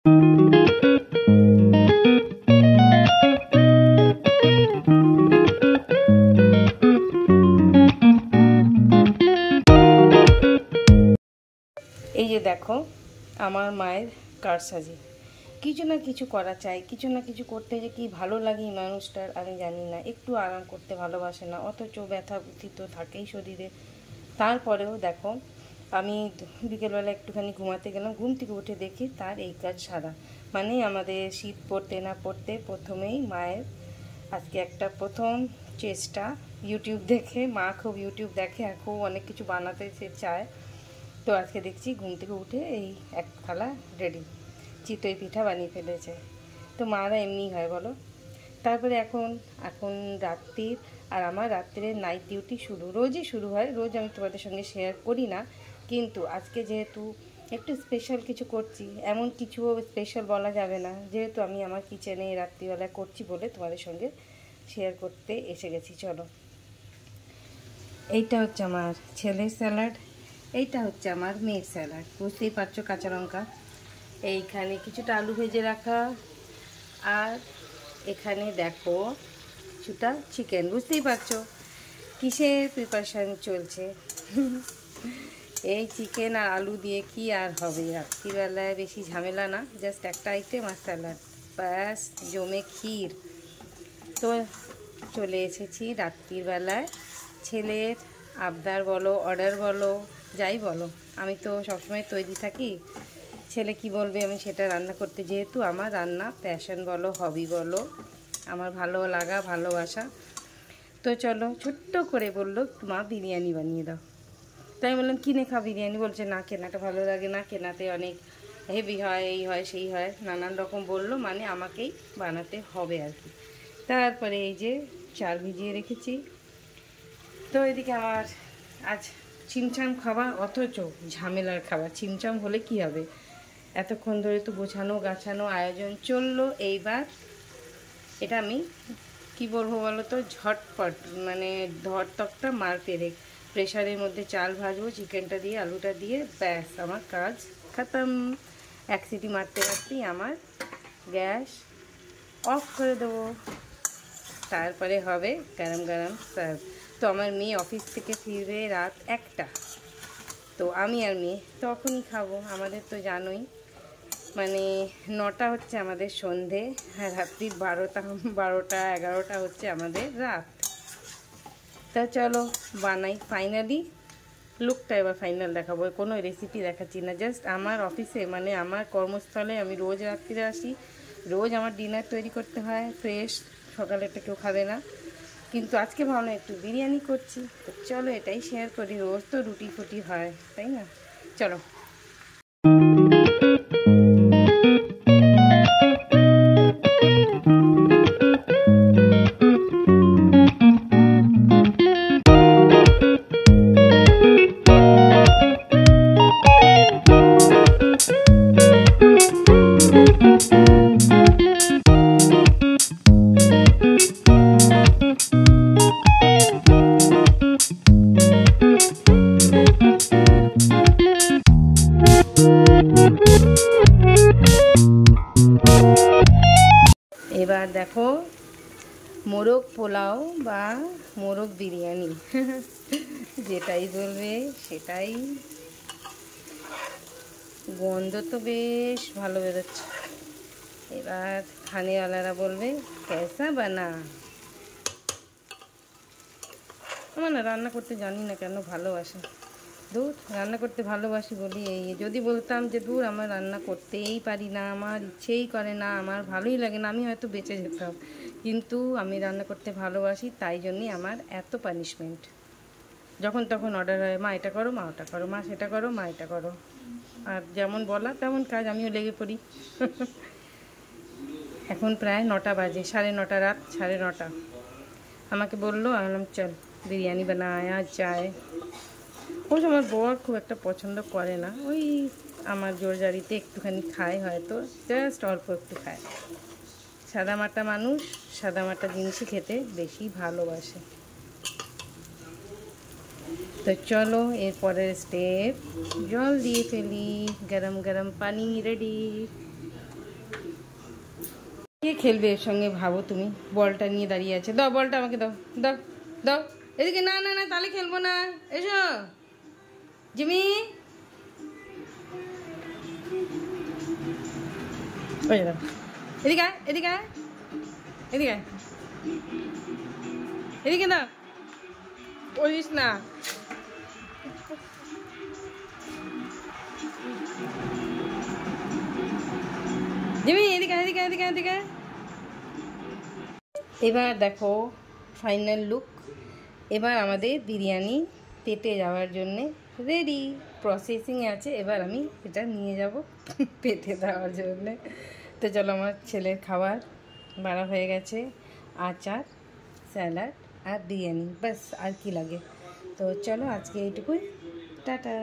এই যে দেখো আমার মায়ের কারসাজি, কিছু না কিছু করা চাই, কিছু না কিছু করতে যে কি ভালো লাগে মানুষটার আমি জানি না। একটু আরাম করতে ভালোবাসে না, অথচ ব্যথা বুদ্ধি তো থাকেই শরীরে। তারপরেও দেখো আমি বিকেলবেলা একটুখানি ঘুমাতে গেলাম, ঘুম থেকে উঠে দেখি তার এই কাজ সারা। মানে আমাদের শীত পড়তে না পড়তে প্রথমেই মায়ের আজকে একটা প্রথম চেষ্টা ইউটিউব দেখে। মা খুব ইউটিউব দেখে আর খুব অনেক কিছু বানাতে সে চায়। তো আজকে দেখছি ঘুম থেকে উঠে এই এক থালা রেডি চিতই পিঠা বানিয়ে ফেলেছে। তো মারা এমনি হয় বলো। তারপরে এখন এখন রাত্রির আর আমার রাত্রের নাইট ডিউটি শুরু, রোজই শুরু হয়। রোজ আমি তোমাদের সঙ্গে শেয়ার করি না, কিন্তু আজকে যেহেতু একটু স্পেশাল কিছু করছি, এমন কিছু স্পেশাল বলা যাবে না, যেহেতু আমি আমার কিচেনে রাত্রিবেলায় করছি বলে তোমাদের সঙ্গে শেয়ার করতে এসে গেছি। চলো, এইটা হচ্ছে আমার ছেলের স্যালাড, এইটা হচ্ছে আমার মেয়ের স্যালাড। বুঝতেই পারছো, কাঁচা লঙ্কা, এইখানে কিছুটা আলু ভেজে রাখা, আর এখানে দেখো কিছুটা চিকেন। বুঝতেই পারছো কিসের প্রিপারেশান চলছে। এই চিকেন আর আলু দিয়ে কি আর হবে, রাত্রিবেলায় বেশি ঝামেলা না, জাস্ট একটা আইটেম আর স্যালাড, ব্যাস জমে ক্ষীর। তো চলে এসেছি রাত্রিবেলায়, ছেলের আবদার বলো, অর্ডার বলো, যাই বলো, আমি তো সবসময় তৈরি থাকি। ছেলে কি বলবে আমি সেটা রান্না করতে, যেহেতু আমার রান্না প্যাশন বলো, হবি বলো, আমার ভালো লাগা, ভালোবাসা। তো চলো, ছোট্ট করে বললো মা বিরিয়ানি বানিয়ে দাও। তাই বললাম কিনে খা বিরিয়ানি, বলছে না কেনাটা ভালো লাগে না, কেনাতে অনেক হেভি হয়, এই হয় সেই হয়, নানান রকম বললো, মানে আমাকেই বানাতে হবে আর কি। তারপরে এই যে চাল ভিজিয়ে রেখেছি। তো এদিকে আমার আজ চিমচাম খাবার, অথচ ঝামেলার খাবার। চিমচাম হলে কি হবে, এতক্ষণ ধরে তো গোছানো গাছানো আয়োজন চললো। এইবার এটা আমি কি বলবো বলো তো, ঝটপট মানে ধরতকটা মার পেরে প্রেশারের মধ্যে চাল ভাজবো, চিকেনটা দিয়ে আলুটা দিয়ে, ব্যাস আমার কাজ খতম। এক সিটি মারতে মারতেই আমার গ্যাস অফ করে দেবো, তারপরে হবে গরম গরম সার্ভ। তো আমার মেয়ে অফিস থেকে ফিরবে রাত 1টা, তো আমি আর মেয়ে তখনই খাবো। আমাদের তো জানোই, মানে 9টা হচ্ছে আমাদের সন্ধে, আর রাত্রির 12টা 11টা হচ্ছে আমাদের রাত। তা চলো বানাই। ফাইনালি লুকটা এবার ফাইনাল দেখাবো, কোনো রেসিপি দেখাচ্ছি না, জাস্ট আমার অফিসে মানে আমার কর্মস্থলে আমি রোজ রাত্রিরে আসি, রোজ আমার ডিনার তৈরি করতে হয় ফ্রেশ, সকালেরটা কেউ খাবে না, কিন্তু আজকে ভাবলাম একটু বিরিয়ানি করছি, তো চলো এটাই শেয়ার করি। রোজ তো রুটি ফুটি হয়, তাই না? চলো। এবার দেখো মোরগ পোলাও বা মোরগ বিরিয়ানি, যেটাই বলবে সেটাই। গন্ধ তো বেশ ভালো বেরোচ্ছে। এবার খানেওয়ালারা বলবে কেসা বানা। আমার না রান্না করতে জানি না কেন ভালোবাসি, দূর রান্না করতে ভালোবাসি বলি এই। যদি বলতাম যে দূর আমার রান্না করতেই পারি না, আমার ইচ্ছেই করে না, আমার ভালোই লাগে না, আমি হয়তো বেঁচে যেতাম। কিন্তু আমি রান্না করতে ভালোবাসি, তাই জন্যই আমার এত পানিশমেন্ট। যখন তখন অর্ডার হয়, মা এটা করো, মা ওটা করো, মা সেটা করো, মা এটা করো, আর যেমন বলা তেমন কাজ, আমিও লেগে পড়ি। এখন প্রায় 9টা বাজে, 9:30 রাত 9:30। আমাকে বললো, আমি বললাম চল বিরিয়ানি বানায়া যায়। অবশ্য আমার বর খুব একটা পছন্দ করে না, ওই আমার জোরজারিতে একটুখানি খায়, হয়তো জাস্ট অল্প একটু খায়। সাদামাটা মানুষ, সাদামাটা জিনিসই খেতে বেশি ভালোবাসে। তো চলো এরপরের স্টেপ, জল দিয়ে ফেলি, গরম গরম পানি রেডি। কে খেলবে এর সঙ্গে ভাবো তুমি? বলটা নিয়ে দাঁড়িয়ে আছে। দাও বলটা আমাকে, দাও দাও দাও। এদিকে, না না না, তাহলে খেলবো না। এসো জিমি। এদিকে আয়, এদিকে আয়, এদিকে আয়, এদিকে না, বলিস না। জিমি এদিকে, এদিকে, এদিকে, এদিকে। এবার দেখো ফাইনাল লুক। এবার আমাদের বিরিয়ানি পেটে যাওয়ার জন্যে রেডি, প্রসেসিংয়ে আছে। এবার আমি এটা নিয়ে যাব পেটে দেওয়ার জন্যে। তো চলো, আমার ছেলের খাবার বাড়া হয়ে গেছে। আচার, স্যালাড আর বিরিয়ানি, ব্যাস আর কি লাগে। তো চলো আজকে এইটুকুই, টাটা।